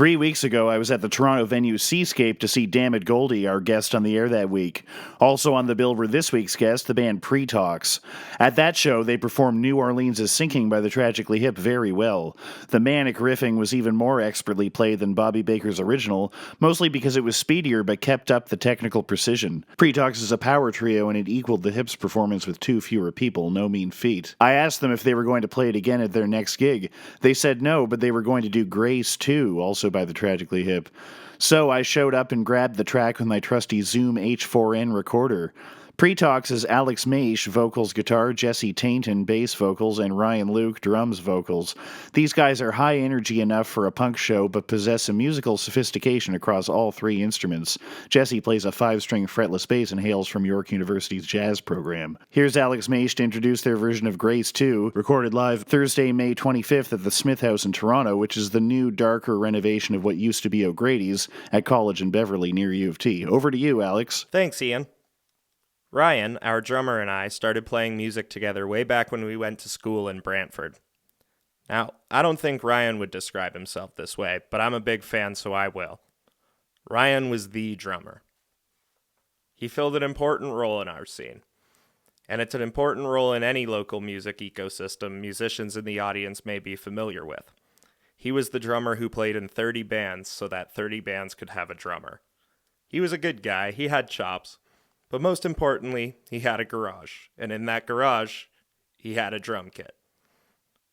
3 weeks ago, I was at the Toronto venue Seascape to see Dammit Goldie, our guest on the air that week. Also on the bill were this week's guest, the band Pretox. At that show, they performed New Orleans' Sinking by the Tragically Hip very well. The manic riffing was even more expertly played than Bobby Baker's original, mostly because it was speedier but kept up the technical precision. Pretox is a power trio and it equaled the Hips' performance with 2 fewer people, no mean feat. I asked them if they were going to play it again at their next gig. They said no, but they were going to do Grace too, also by the Tragically Hip. So I showed up and grabbed the track with my trusty Zoom H4n recorder. Pretox is Alex Maish, vocals, guitar, Jesse Tainton, bass vocals, and Ryan Luke, drums vocals. These guys are high energy enough for a punk show, but possess a musical sophistication across all 3 instruments. Jesse plays a 5-string fretless bass and hails from York University's jazz program. Here's Alex Maish to introduce their version of Grace 2, recorded live Thursday, May 25th at the Smith House in Toronto, which is the new, darker renovation of what used to be O'Grady's at College in Beverly near U of T. Over to you, Alex. Thanks, Ian. Ryan, our drummer, and I started playing music together way back when we went to school in Brantford. Now, I don't think Ryan would describe himself this way, but I'm a big fan, so I will. Ryan was the drummer. He filled an important role in our scene, and it's an important role in any local music ecosystem musicians in the audience may be familiar with. He was the drummer who played in 30 bands so that 30 bands could have a drummer. He was a good guy, he had chops. But most importantly, he had a garage, and in that garage, he had a drum kit.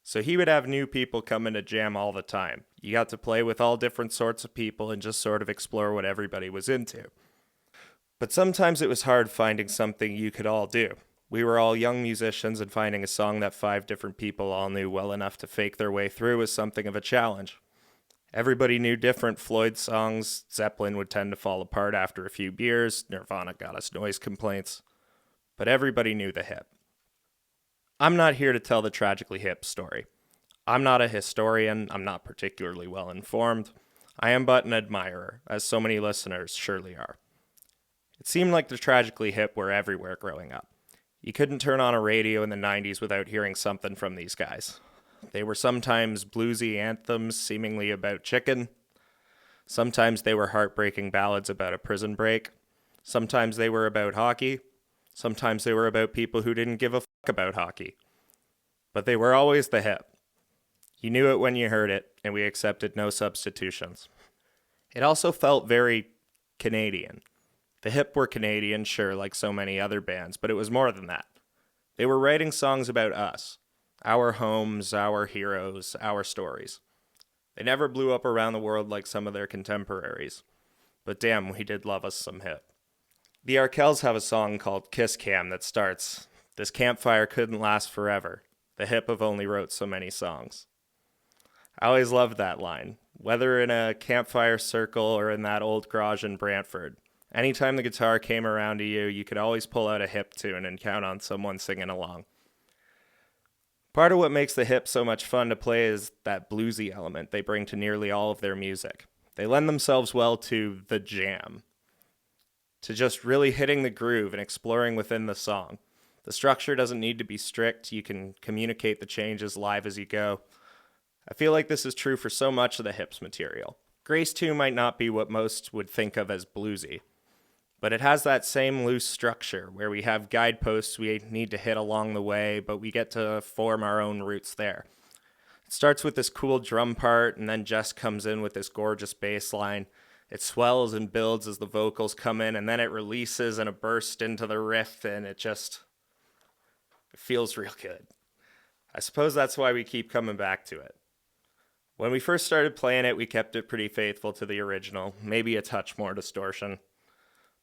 So he would have new people come in to jam all the time. You got to play with all different sorts of people and just sort of explore what everybody was into. But sometimes it was hard finding something you could all do. We were all young musicians, and finding a song that 5 different people all knew well enough to fake their way through was something of a challenge. Everybody knew different Floyd songs. Zeppelin would tend to fall apart after a few beers. Nirvana got us noise complaints. But everybody knew the Hip. I'm not here to tell the Tragically Hip story. I'm not a historian. I'm not particularly well informed. I am but an admirer, as so many listeners surely are. It seemed like the Tragically Hip were everywhere growing up. You couldn't turn on a radio in the 90s without hearing something from these guys. They were sometimes bluesy anthems seemingly about chicken. Sometimes they were heartbreaking ballads about a prison break. Sometimes they were about hockey. Sometimes they were about people who didn't give a fuck about hockey. But they were always the Hip. You knew it when you heard it, and we accepted no substitutions. It also felt very Canadian. The Hip were Canadian, sure, like so many other bands, but it was more than that. They were writing songs about us. Our homes, our heroes, our stories. They never blew up around the world like some of their contemporaries. But damn, we did love us some Hip. The Arkells have a song called Kiss Cam that starts, "This campfire couldn't last forever. The Hip have only wrote so many songs." I always loved that line. Whether in a campfire circle or in that old garage in Brantford, anytime the guitar came around to you, you could always pull out a Hip tune and count on someone singing along. Part of what makes the Hip so much fun to play is that bluesy element they bring to nearly all of their music. They lend themselves well to the jam, to just really hitting the groove and exploring within the song. The structure doesn't need to be strict. You can communicate the changes live as you go. I feel like this is true for so much of the Hips material. Grace 2 might not be what most would think of as bluesy, but it has that same loose structure where we have guideposts we need to hit along the way, but we get to form our own roots there. It starts with this cool drum part, and then Jess comes in with this gorgeous bass line. It swells and builds as the vocals come in, and then it releases in a burst into the riff, and it feels real good. I suppose that's why we keep coming back to it. When we first started playing it, we kept it pretty faithful to the original, maybe a touch more distortion.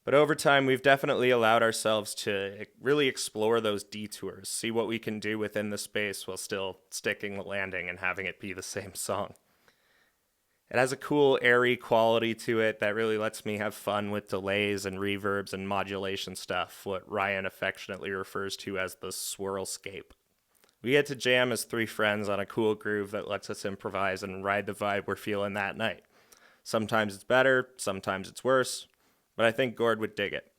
But over time, we've definitely allowed ourselves to really explore those detours, see what we can do within the space while still sticking the landing and having it be the same song. It has a cool, airy quality to it that really lets me have fun with delays and reverbs and modulation stuff, what Ryan affectionately refers to as the swirlscape. We get to jam as 3 friends on a cool groove that lets us improvise and ride the vibe we're feeling that night. Sometimes it's better, sometimes it's worse, but I think Gord would dig it.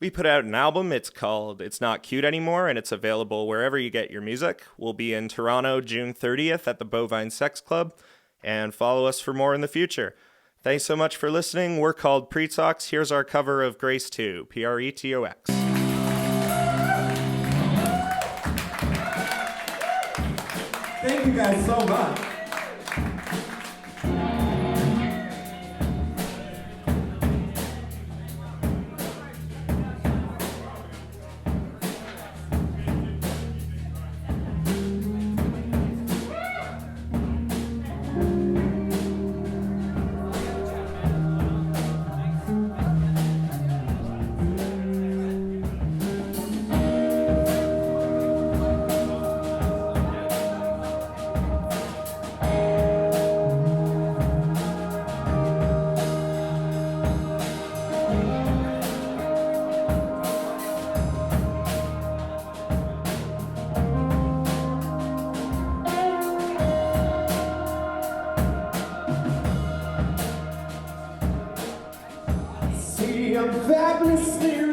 We put out an album, it's called It's Not Cute Anymore, and it's available wherever you get your music. We'll be in Toronto June 30th at the Bovine Sex Club, and follow us for more in the future. Thanks so much for listening. We're called Pretox. Here's our cover of Grace 2, Pretox. Thank you guys so much. I'm fabulously